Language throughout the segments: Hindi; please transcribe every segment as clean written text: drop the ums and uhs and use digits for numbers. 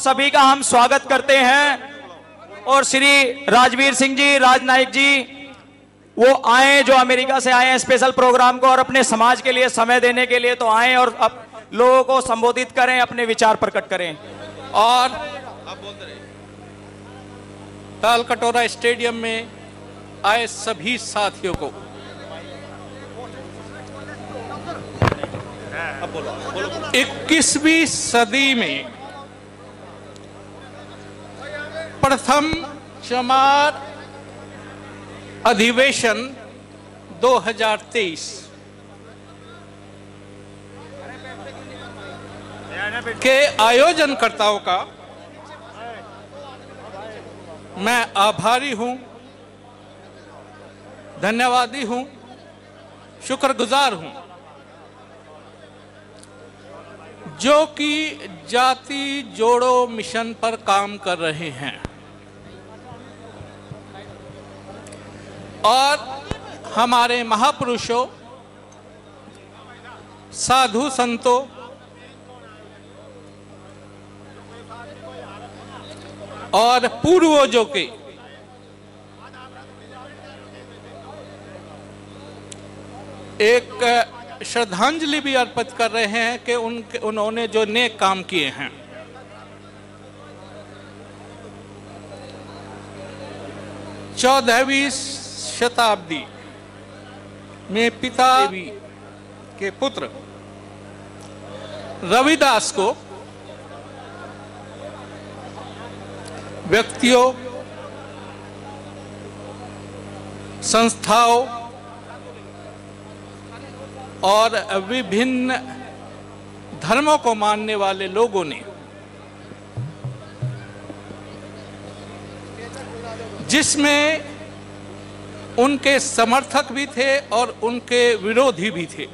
सभी का हम स्वागत करते हैं और श्री राजवीर सिंह जी, राजनायक जी वो आए जो अमेरिका से आए हैं स्पेशल प्रोग्राम को और अपने समाज के लिए समय देने के लिए तो आए और अब लोगों को संबोधित करें, अपने विचार प्रकट करें। और तालकटोरा स्टेडियम में आए सभी साथियों को 21वीं सदी में प्रथम चमार अधिवेशन 2023 के आयोजनकर्ताओं का मैं आभारी हूं, धन्यवादी हूं, शुक्रगुजार हूं, जो कि जाति जोड़ो मिशन पर काम कर रहे हैं और हमारे महापुरुषों, साधु संतों और पूर्वजों के एक श्रद्धांजलि भी अर्पित कर रहे हैं कि उन्होंने जो नेक काम किए हैं। चौदहवीं शताब्दी में पिता के पुत्र रविदास को व्यक्तियों, संस्थाओं और विभिन्न धर्मों को मानने वाले लोगों ने, जिसमें उनके समर्थक भी थे और उनके विरोधी भी थे,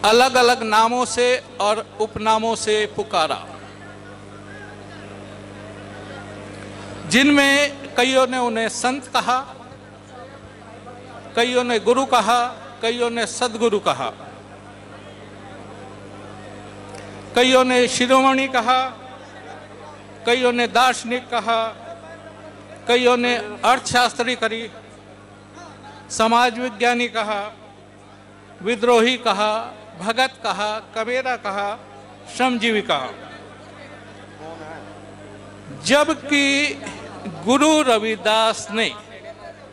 अलग अलग नामों से और उपनामों से पुकारा, जिनमें कईयों ने उन्हें संत कहा, कईयों ने गुरु कहा, कईयों ने सदगुरु कहा, कईयों ने शिरोमणि कहा, कईयों ने दार्शनिक कहा, कईयों ने अर्थशास्त्री करी, समाज विज्ञानी कहा, विद्रोही कहा, भगत कहा, कबीरा कहा, श्रमजीवी कहा। जबकि गुरु रविदास ने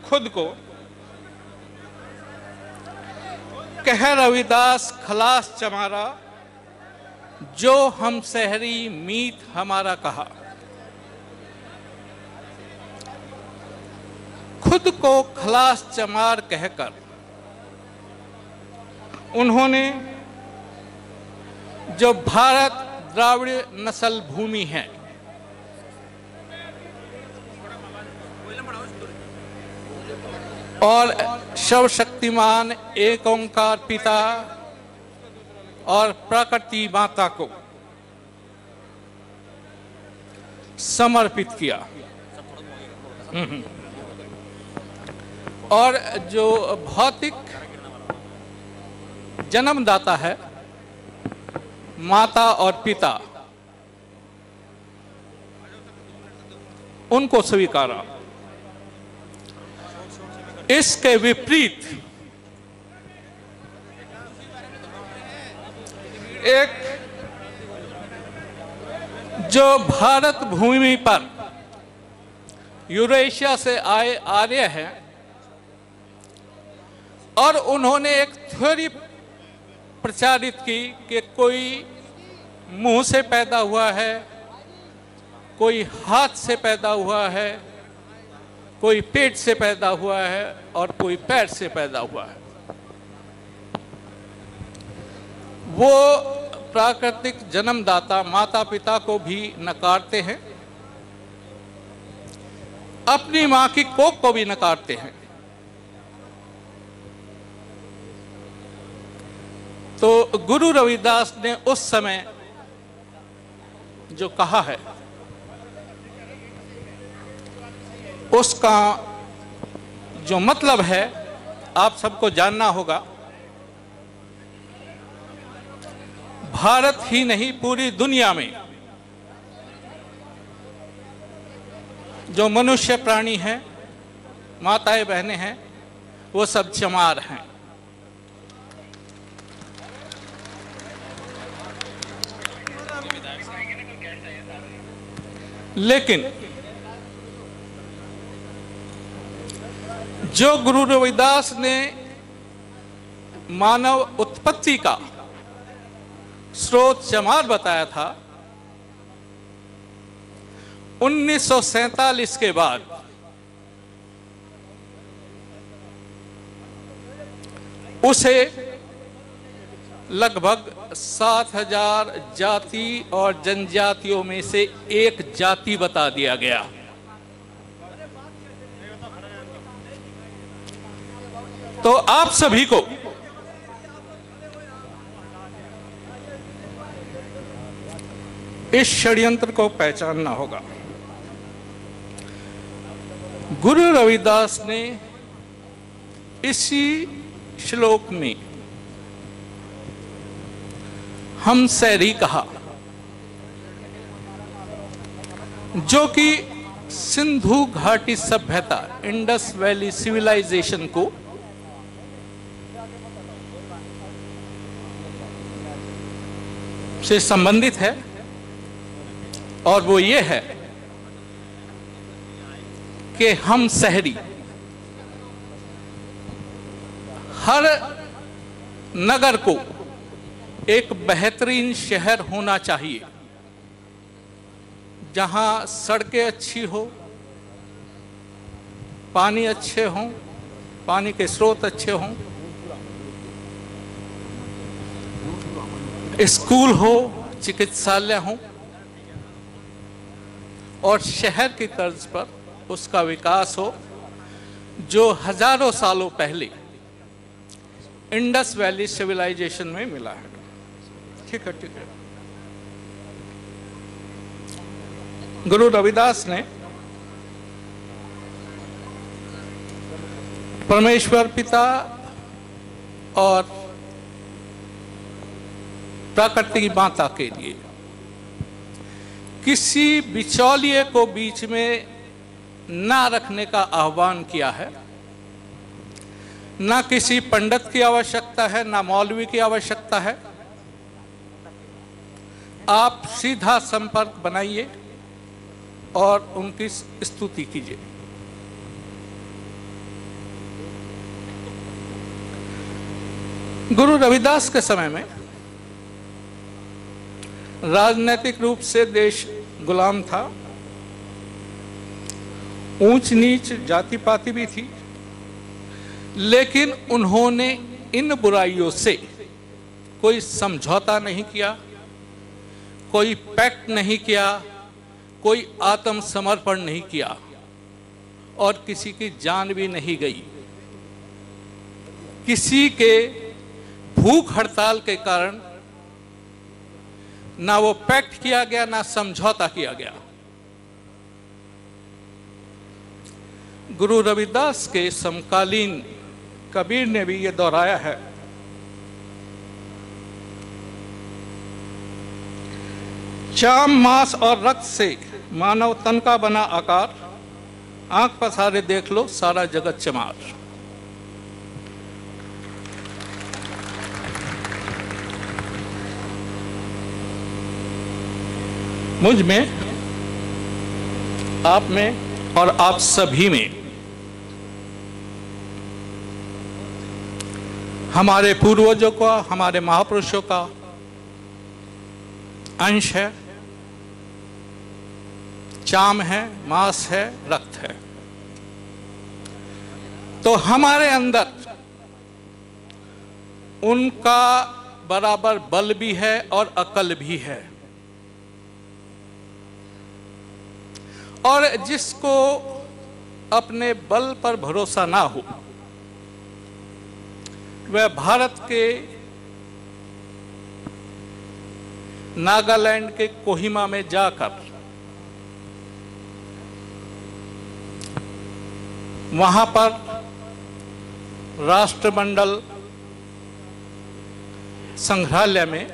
खुद को कह रविदास खलास चमारा, जो हम शहरी मीत हमारा कहा। खुद को खलास चमार कहकर उन्होंने जो भारत द्राविड़ नस्ल भूमि है, और सर्वशक्तिमान एक ओंकार पिता और प्रकृति माता को समर्पित किया, और जो भौतिक जन्मदाता है, माता और पिता, उनको स्वीकारा। इसके विपरीत एक जो भारत भूमि पर यूरेशिया से आए आर्य हैं, और उन्होंने एक थ्योरी प्रचारित की कि कोई मुंह से पैदा हुआ है, कोई हाथ से पैदा हुआ है, कोई पेट से पैदा हुआ है और कोई पैर से पैदा हुआ है। वो प्राकृतिक जन्मदाता माता पिता को भी नकारते हैं, अपनी मां की कोख को भी नकारते हैं। तो गुरु रविदास ने उस समय जो कहा है, उसका जो मतलब है आप सबको जानना होगा। भारत ही नहीं पूरी दुनिया में जो मनुष्य प्राणी हैं, माताएं बहनें हैं, वो सब चमार हैं। लेकिन जो गुरु रविदास ने मानव उत्पत्ति का स्रोत चमार बताया था, 1947 के बाद उसे लगभग 7,000 जाति और जनजातियों में से एक जाति बता दिया गया। तो आप सभी को इस षड्यंत्र को पहचानना होगा। गुरु रविदास ने इसी श्लोक में हम सैरी कहा, जो कि सिंधु घाटी सभ्यता, इंडस वैली सिविलाइजेशन को से संबंधित है। और वो ये है कि हम शहरी हर नगर को एक बेहतरीन शहर होना चाहिए, जहां सड़कें अच्छी हो, पानी अच्छे हों, पानी के स्रोत अच्छे हों, स्कूल हो, चिकित्सालय हो, और शहर की तर्ज पर उसका विकास हो, जो हजारों सालों पहले इंडस वैली सिविलाइजेशन में मिला है। ठीक है, ठीक है। गुरु रविदास ने परमेश्वर पिता और प्रकृति माता के लिए किसी बिचौलिए को बीच में ना रखने का आह्वान किया है। ना किसी पंडित की आवश्यकता है, ना मौलवी की आवश्यकता है। आप सीधा संपर्क बनाइए और उनकी स्तुति कीजिए। गुरु रविदास के समय में राजनीतिक रूप से देश गुलाम था, ऊंच नीच जाति पाति भी थी, लेकिन उन्होंने इन बुराइयों से कोई समझौता नहीं किया, कोई पैक्ट नहीं किया, कोई आत्मसमर्पण नहीं किया और किसी की जान भी नहीं गई। किसी के भूख हड़ताल के कारण ना वो पैक्ट किया गया, ना समझौता किया गया। गुरु रविदास के समकालीन कबीर ने भी ये दोहराया है, चाम मांस और रक्त से मानव तन का बना आकार, आंख पसारे देख लो सारा जगत चमार। मुझ में, आप में और आप सभी में हमारे पूर्वजों का, हमारे महापुरुषों का अंश है, चाम है, मांस है, रक्त है। तो हमारे अंदर उनका बराबर बल भी है और अकल भी है। और जिसको अपने बल पर भरोसा ना हो, वह भारत के नागालैंड के कोहिमा में जाकर वहां पर राष्ट्रमंडल संग्रहालय में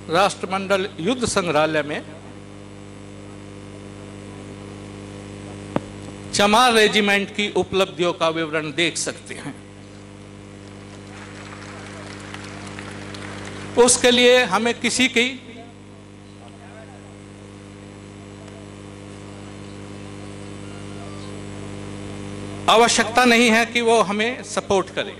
राष्ट्रमंडल युद्ध संग्रहालय में चमार रेजिमेंट की उपलब्धियों का विवरण देख सकते हैं। उसके लिए हमें किसी की आवश्यकता नहीं है कि वो हमें सपोर्ट करे।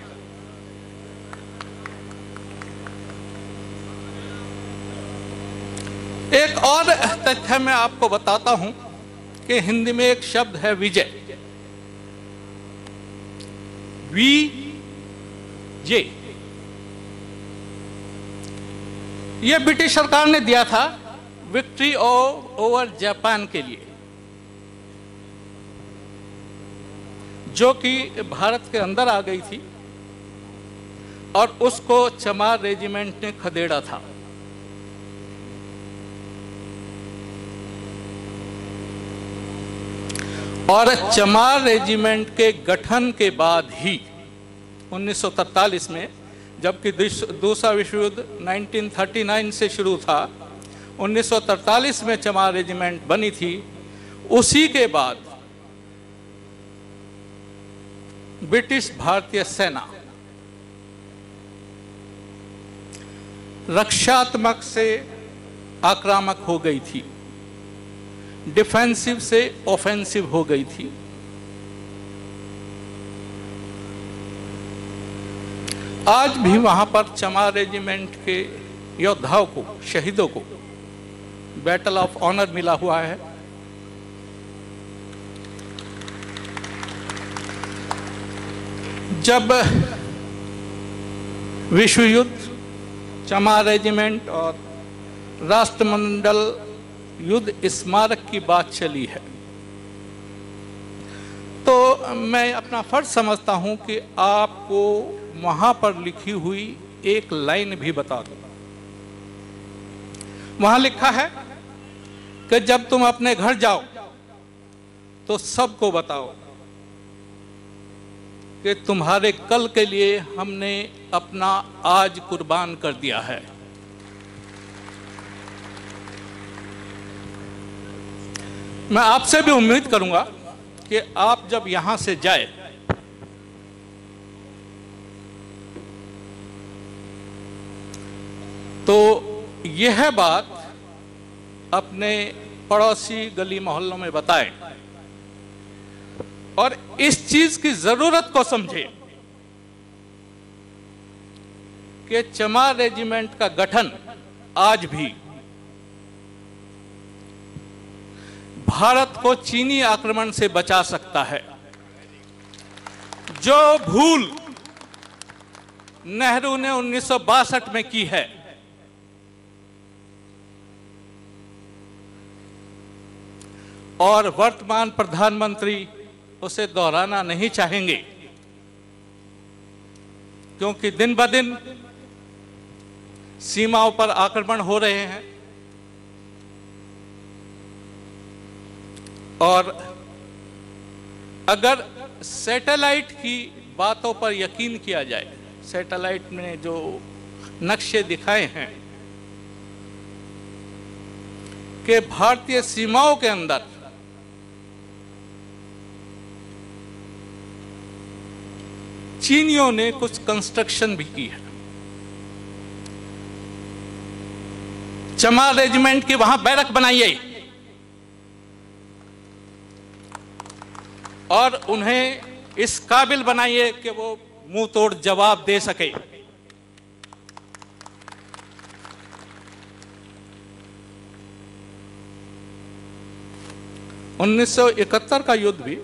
एक और तथ्य मैं आपको बताता हूं कि हिंदी में एक शब्द है विजय, VJ। यह ब्रिटिश सरकार ने दिया था विक्ट्री ओवर जापान के लिए, जो कि भारत के अंदर आ गई थी और उसको चमार रेजिमेंट ने खदेड़ा था। और चमार रेजिमेंट के गठन के बाद ही 1943 में, जबकि दूसरा विश्व युद्ध 1939 से शुरू था, 1943 में चमार रेजिमेंट बनी थी। उसी के बाद ब्रिटिश भारतीय सेना रक्षात्मक से आक्रामक हो गई थी, डिफेंसिव से ऑफेंसिव हो गई थी। आज भी वहां पर चमार रेजिमेंट के योद्धाओं को, शहीदों को बैटल ऑफ ऑनर मिला हुआ है। जब विश्व युद्ध, चमार रेजिमेंट और राष्ट्रमंडल युद्ध स्मारक की बात चली है, तो मैं अपना फर्ज समझता हूं कि आपको वहां पर लिखी हुई एक लाइन भी बता दूं। वहां लिखा है कि जब तुम अपने घर जाओ तो सबको बताओ कि तुम्हारे कल के लिए हमने अपना आज कुर्बान कर दिया है। मैं आपसे भी उम्मीद करूंगा कि आप जब यहां से जाए तो यह बात अपने पड़ोसी गली मोहल्लों में बताएं और इस चीज की जरूरत को समझें कि चमार रेजिमेंट का गठन आज भी भारत को चीनी आक्रमण से बचा सकता है। जो भूल नेहरू ने 1962 में की है, और वर्तमान प्रधानमंत्री उसे दोहराना नहीं चाहेंगे, क्योंकि दिन ब दिन सीमाओं पर आक्रमण हो रहे हैं और अगर सैटेलाइट की बातों पर यकीन किया जाए, सैटेलाइट ने जो नक्शे दिखाए हैं कि भारतीय सीमाओं के अंदर चीनियों ने कुछ कंस्ट्रक्शन भी की है। चमार रेजिमेंट की वहां बैरक बनाई है और उन्हें इस काबिल बनाइए कि वो मुंह तोड़ जवाब दे सके। (1971) का युद्ध भी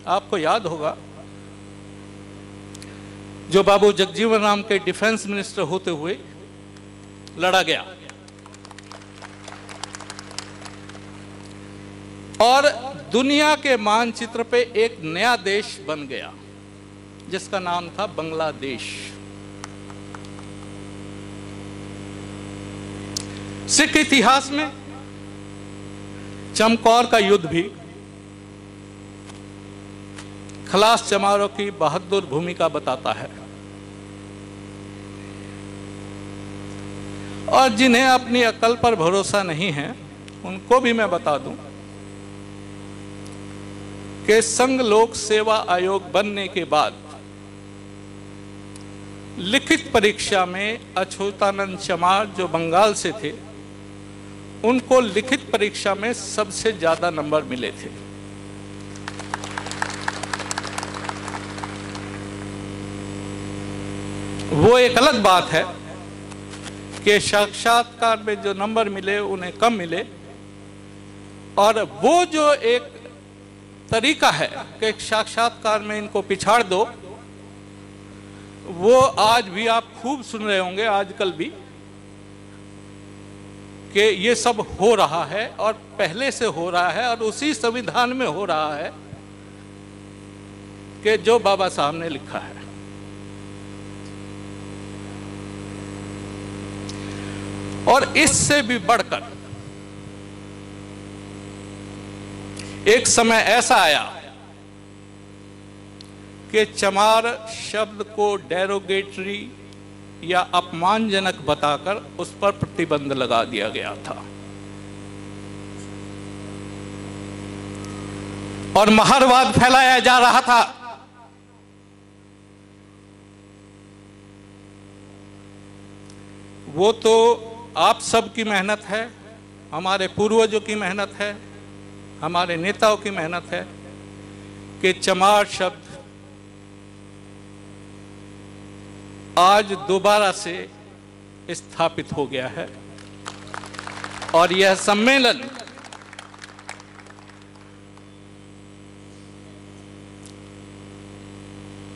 आपको याद होगा, जो बाबू जगजीवन राम के डिफेंस मिनिस्टर होते हुए लड़ा गया और दुनिया के मानचित्र पे एक नया देश बन गया जिसका नाम था बांग्लादेश। सिख इतिहास में चमकौर का युद्ध भी खलास चमारों की बहादुर भूमिका बताता है और जिन्हें अपनी अक्ल पर भरोसा नहीं है उनको भी मैं बता दूं कि संघ लोक सेवा आयोग बनने के बाद लिखित परीक्षा में अच्युतानंद चमार जो बंगाल से थे, उनको लिखित परीक्षा में सबसे ज्यादा नंबर मिले थे। वो एक अलग बात है कि साक्षात्कार में जो नंबर मिले उन्हें कम मिले, और वो जो एक तरीका है कि साक्षात्कार में इनको पिछाड़ दो, वो आज भी आप खूब सुन रहे होंगे आजकल भी कि ये सब हो रहा है और पहले से हो रहा है और उसी संविधान में हो रहा है कि जो बाबा साहब ने लिखा है। और इससे भी बढ़कर एक समय ऐसा आया कि चमार शब्द को डेरोगेटरी या अपमानजनक बताकर उस पर प्रतिबंध लगा दिया गया था और महारवाद फैलाया जा रहा था। वो तो आप सब की मेहनत है, हमारे पूर्वजों की मेहनत है, हमारे नेताओं की मेहनत है कि चमार शब्द आज दोबारा से स्थापित हो गया है। और यह सम्मेलन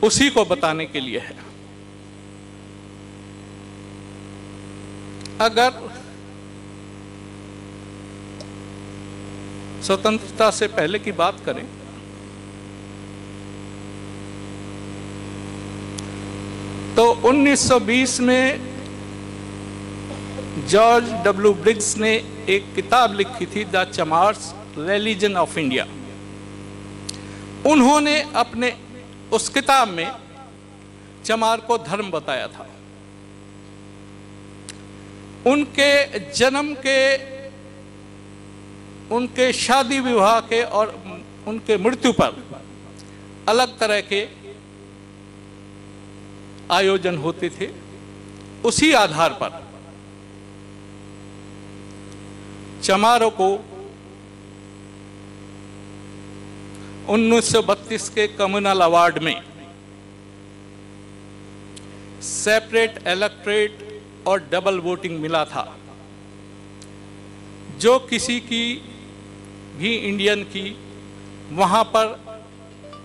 उसी को बताने के लिए है। अगर स्वतंत्रता से पहले की बात करें तो 1920 में जॉर्ज डब्ल्यू ब्रिग्स ने एक किताब लिखी थी, द चमार्स रिलीजन ऑफ इंडिया। उन्होंने अपने उस किताब में चमार को धर्म बताया था। उनके जन्म के, उनके शादी विवाह के और उनके मृत्यु पर अलग तरह के आयोजन होते थे। उसी आधार पर चमारों को 1932 के कम्युनल अवार्ड में सेपरेट इलेक्टोरेट और डबल वोटिंग मिला था, जो किसी की भी इंडियन की वहां पर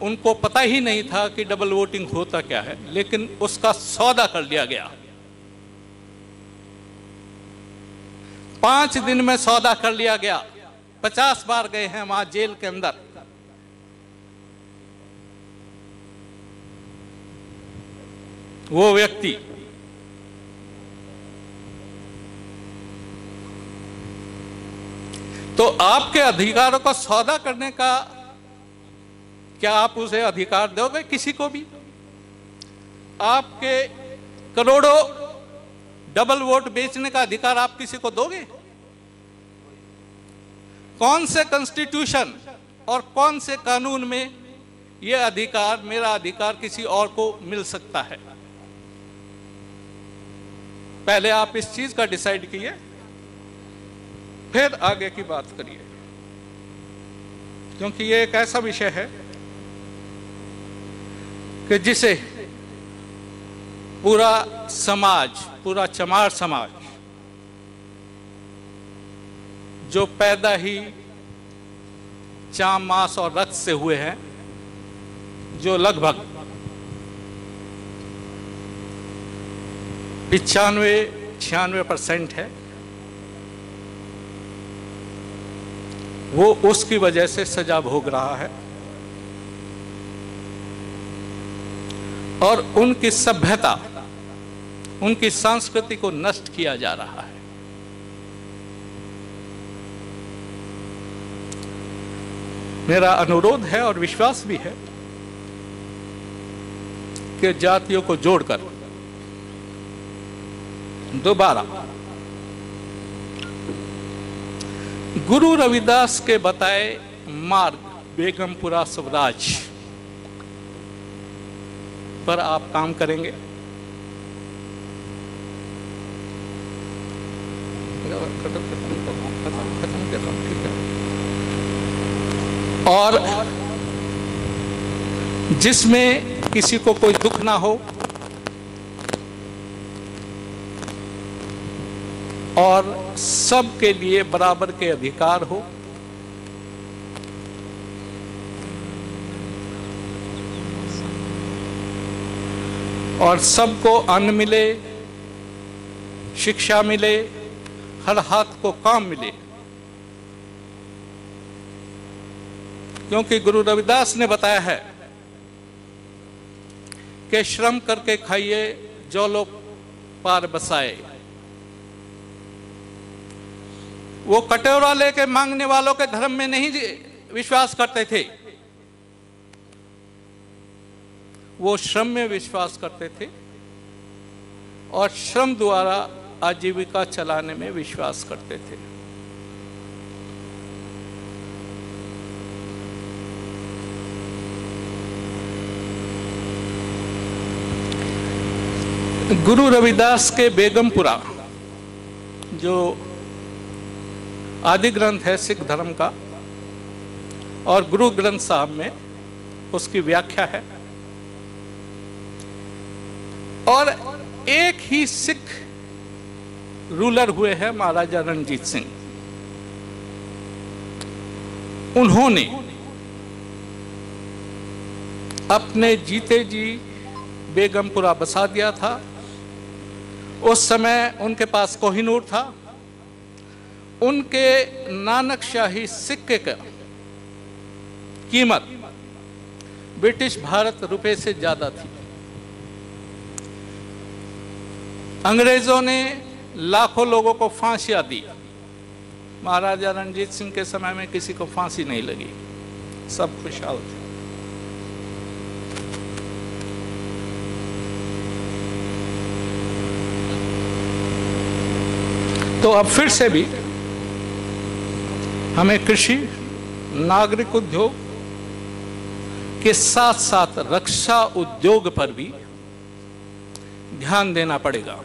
उनको पता ही नहीं था कि डबल वोटिंग होता क्या है, लेकिन उसका सौदा कर लिया गया। 5 दिन में सौदा कर लिया गया। 50 बार गए हैं वहां जेल के अंदर। वो व्यक्ति तो आपके अधिकारों को सौदा करने का क्या आप उसे अधिकार दोगे किसी को भी? आपके करोड़ों डबल वोट बेचने का अधिकार आप किसी को दोगे? कौन से कॉन्स्टिट्यूशन और कौन से कानून में यह अधिकार, मेरा अधिकार किसी और को मिल सकता है? पहले आप इस चीज का डिसाइड कीजिए, फिर आगे की बात करिए, क्योंकि ये एक ऐसा विषय है कि जिसे पूरा समाज, पूरा चमार समाज जो पैदा ही चाम, मांस और रक्त से हुए हैं, जो लगभग 95-96% है, वो उसकी वजह से सजा भोग रहा है और उनकी सभ्यता, उनकी संस्कृति को नष्ट किया जा रहा है। मेरा अनुरोध है और विश्वास भी है कि जातियों को जोड़कर दोबारा गुरु रविदास के बताए मार्ग बेगमपुरा स्वराज पर आप काम करेंगे। और जिसमें किसी को कोई दुख ना हो और सबके लिए बराबर के अधिकार हो, और सबको अन्न मिले, शिक्षा मिले, हर हाथ को काम मिले। क्योंकि गुरु रविदास ने बताया है कि श्रम करके खाइए जो लोग पार बसाए। वो कटोरा लेके मांगने वालों के धर्म में नहीं विश्वास करते थे, वो श्रम में विश्वास करते थे और श्रम द्वारा आजीविका चलाने में विश्वास करते थे। गुरु रविदास के बेगमपुरा जो आदि ग्रंथ है सिख धर्म का, और गुरु ग्रंथ साहब में उसकी व्याख्या है। और एक ही सिख रूलर हुए हैं महाराजा रणजीत सिंह। उन्होंने अपने जीते जी बेगमपुरा बसा दिया था। उस समय उनके पास कोहिनूर था। उनके नानक शाही सिक्के का कीमत ब्रिटिश भारत रुपए से ज्यादा थी। अंग्रेजों ने लाखों लोगों को फांसियां दी। महाराजा रणजीत सिंह के समय में किसी को फांसी नहीं लगी, सब खुशहाल थे। तो अब फिर से भी हमें कृषि, नागरिक उद्योग के साथ साथ रक्षा उद्योग पर भी ध्यान देना पड़ेगा।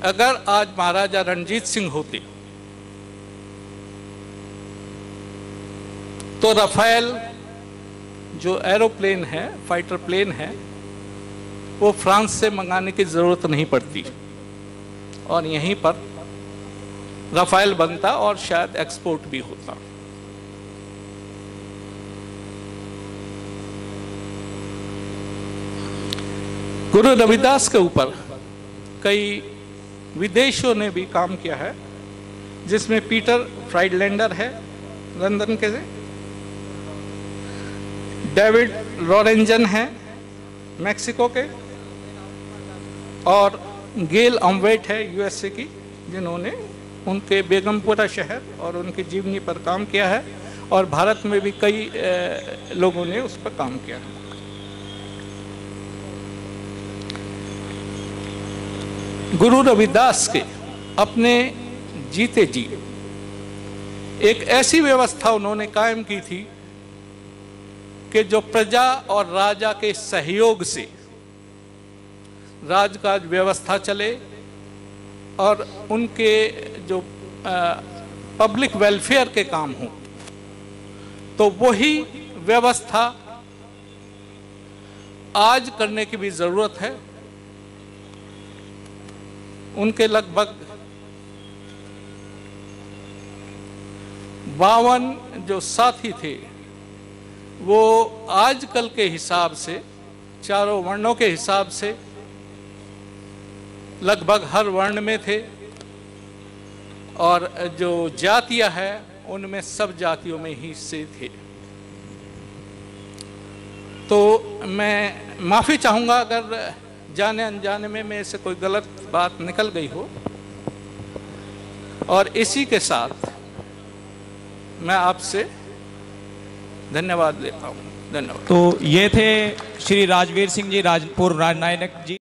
अगर आज महाराजा रणजीत सिंह होते तो राफेल जो एरोप्लेन है, फाइटर प्लेन है, वो फ्रांस से मंगाने की जरूरत नहीं पड़ती और यहीं पर राफेल बनता और शायद एक्सपोर्ट भी होता। गुरु रविदास के ऊपर कई विदेशियों ने भी काम किया है, जिसमें पीटर फ्राइडलैंडर है लंदन के से, डेविड लॉरेंजन है मैक्सिको के, और गेल अम्वेट है यूएसए की, जिन्होंने उनके बेगमपुरा शहर और उनकी जीवनी पर काम किया है। और भारत में भी कई लोगों ने उस पर काम किया है। गुरु रविदास के अपने जीते जी एक ऐसी व्यवस्था उन्होंने कायम की थी कि जो प्रजा और राजा के सहयोग से राजकाज व्यवस्था चले और उनके जो पब्लिक वेलफेयर के काम हो, तो वही व्यवस्था आज करने की भी जरूरत है। उनके लगभग 52 जो साथी थे वो आजकल के हिसाब से, चारों वर्णों के हिसाब से लगभग हर वर्ण में थे, और जो जातियां हैं उनमें सब जातियों में ही से थे। तो मैं माफ़ी चाहूँगा अगर जाने अनजाने में मेरे से कोई गलत बात निकल गई हो, और इसी के साथ मैं आपसे धन्यवाद देता हूँ। धन्यवाद। तो ये थे श्री राजवीर सिंह जी, पूर्व राजनायक जी।